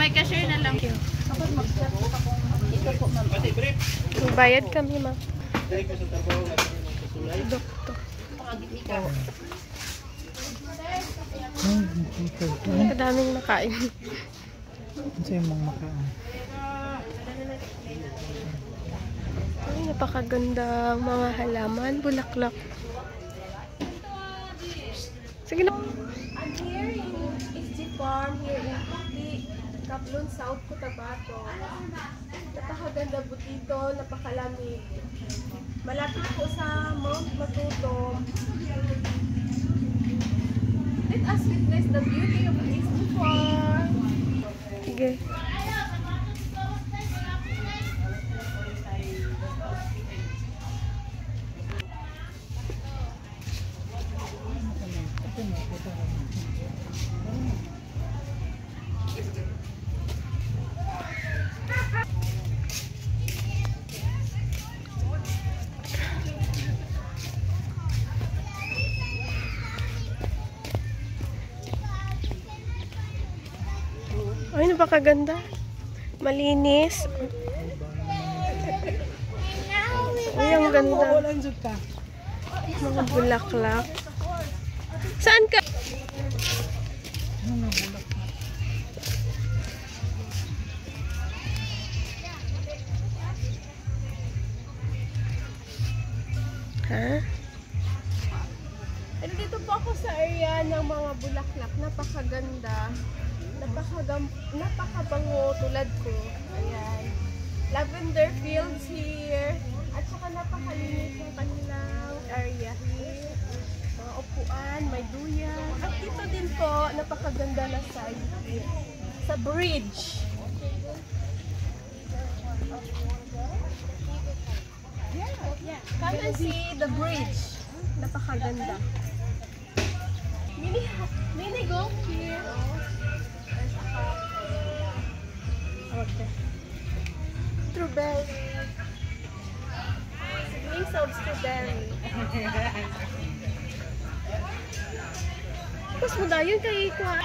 may cashier na lang. Bayad kami, ma'am. Doktor. Kadaming nakain. Ano yung mga makain? Ay, napakagandang mga halaman, bulaklak. Sige na. I'm here in SG Farm, here in Kaplon, South Cotabato. Napakaganda po dito, napakalamig. Malapit po sa Mount Matutom. Let us witness the beauty of SG Farm. Sige. Ay, napakaganda. Malinis. Ay, ang ganda. Mga bulaklak. Saan ka? Ha? Pero dito po ako sa area ng mga bulaklak. Napakaganda. Napakabango tulad ko. Ayan. Lavender fields here. At saka napakalinis yung kanilang area here. Mga upuan, may duyan. At dito din po, napakaganda na side here. Sa bridge. Come and see the bridge. Napakaganda. Mini golf here. Okay. Strawberry. Siblings of strawberry. Mas mo dayon kay Ikwa.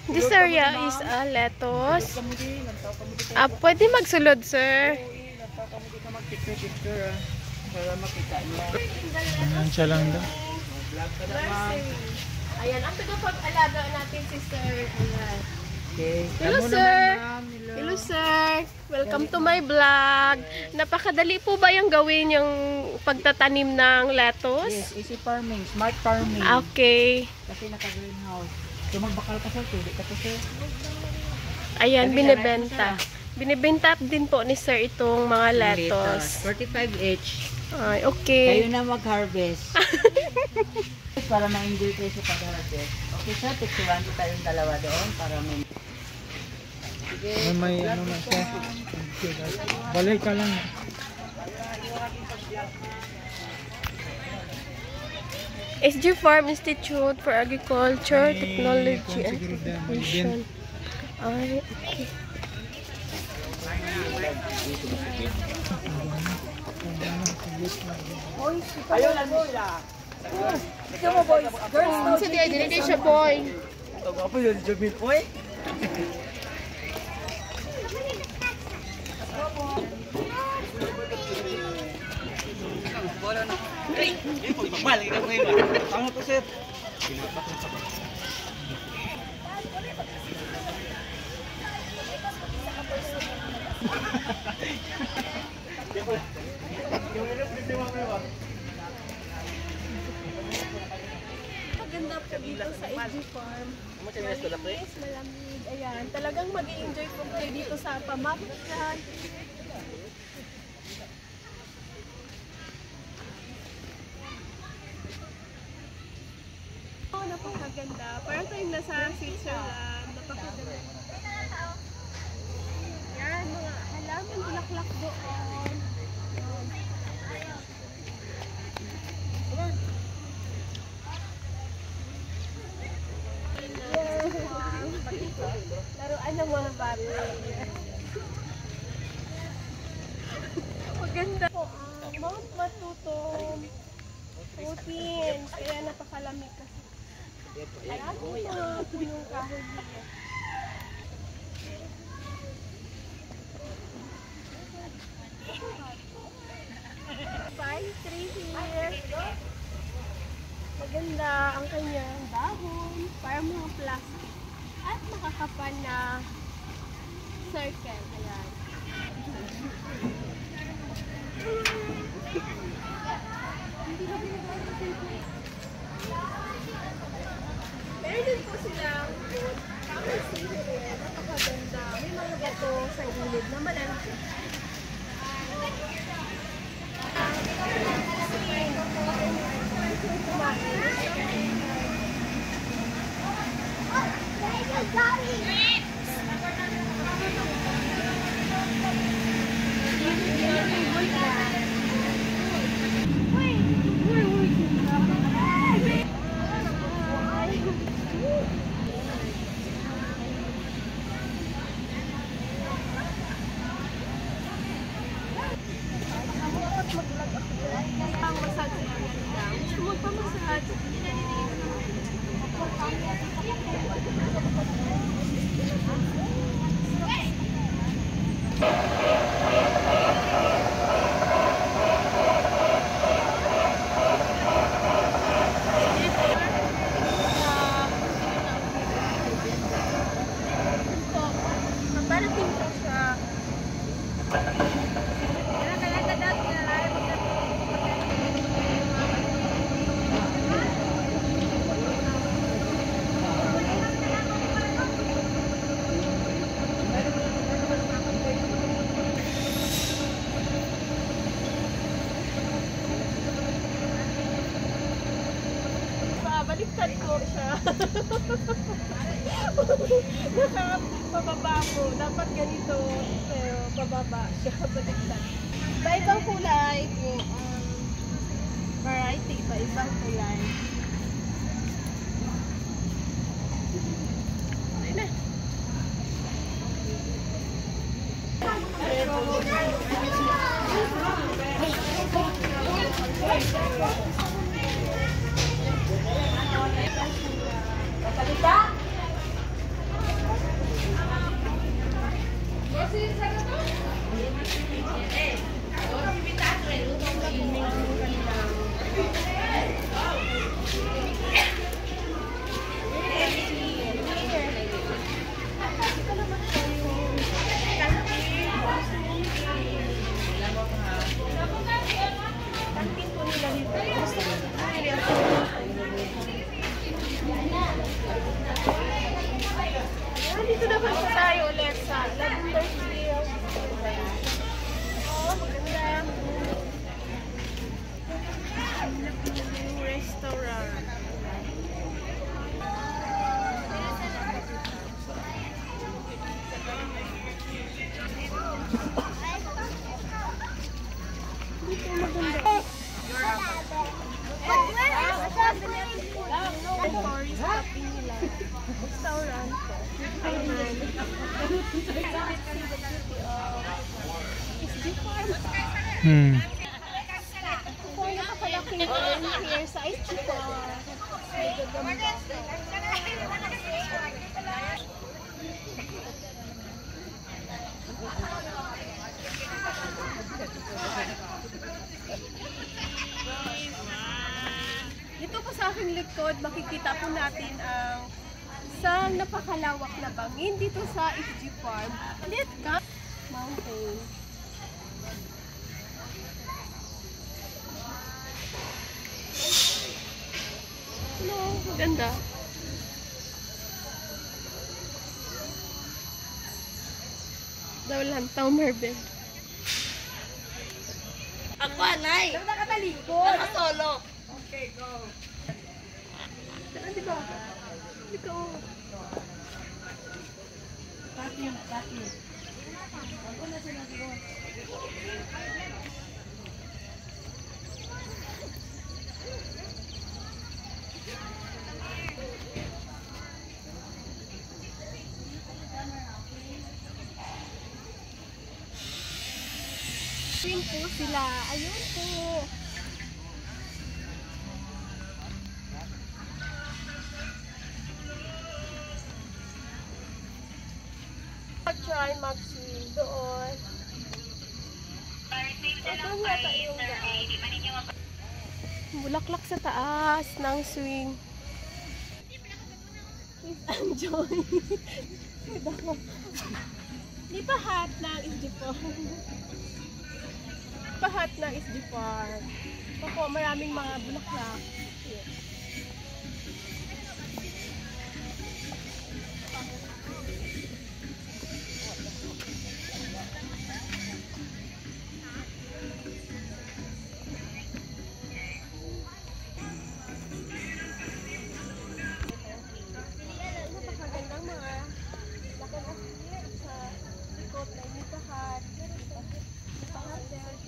This area is lettuce. Pwede magsulod, sir. Siya lang daw. Ayan, ang tagapag-alaga natin si sir. Ayan. Okay. Hello, sir. Hello, sir. Welcome to my vlog. Napakadali po ba yung gawin yung pagtatanim ng lettuce? Yes, easy farming, smart farming. Okay. Kasi naka-greenhouse. Kung magbakal ka sir, pwede ka to sir. Ayan, binibenta. Binibenta din po ni sir itong mga lettuce. 45 each. Ay, okay. Kayo na mag-harvest. Para ma-enjoy kayo sa pag-harvest. Okay sir, picturean ko tayong dalawa doon para may... Sige, may ano na siya. Balik ka lang. SG Farm Institute for Agriculture, Technology and Innovation. Ay, okay. Ayaw lang sila. Ito mo boys. Girls, Sa di ay dinigay siya, boy. ito mo po yun, Jumil po eh. Tama po sir. Maganda po dito sa SG Farm. Malinis, malamig. Ayan, talagang mag-i-enjoy po kayo dito sa pamamagitan. napakaganda. Parang tayong nasa Switzerland. Napakaganda. Yan, mga halaman, bulaklak doon. Laruan ng mga babi. Maganda po ang Mount Matutom Philippines. Kaya napakalamig kasi. Alam mo ito, punong kahoy dito. Pine tree here. Maganda ang kanyang dahon. Parang mga plastic. At makakapal na circle. Ayan. Meron din po silang food. Tapos here, napakaganda. May mga bato sa gilid na malalaki. Ang massage na ganda. Gusto mo pa massage? Parating ko siya. Baliktad ko siya. Pababa mo. Dapat ganito. Pero pababa siya. Baliktad. Iba-ibang kulay po. Variety. Iba-ibang kulay. Ay na. Dito naman po tayo ulit sa Lavender Field. Oh, maganda. Yung restaurant. Dito maganda. Tourist shopping nila. Restaurant po. Kung nakapalaking here sa Ichiba. Dito po sa aking likod, makikita po natin ang isang napakalawak na bangin dito sa FG Farm. Litka Mountain. Hello, ganda. Dawalan tao Marvel. Ako, anay! Nakatalikod. Nakasolo. Okay, go. Di ba? Nag-swimming po sila. Ayun po. Try mag-swim doon. Ito yata yung daan. Bulaklak sa taas ng swing. Please enjoy. Di pa hot ng SG Park. Pahat ng SG Park. Ako, maraming mga bulaklak. Napakagandang mga laki na siya sa likod na yung pahat. Pahat din.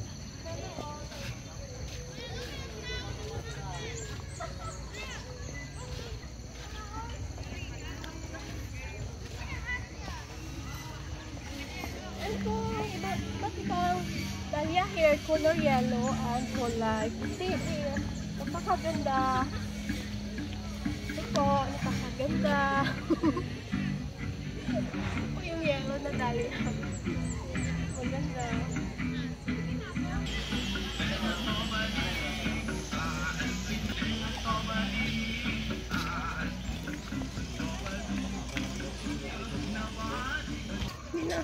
Ito, iba't ibang dahlia hair, color yellow, and kulay puti. Napakaganda. Ito, napakaganda. Ito yung yellow na dahlia. Maganda. Mina.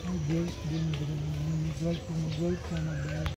Mag-work din, mag-work na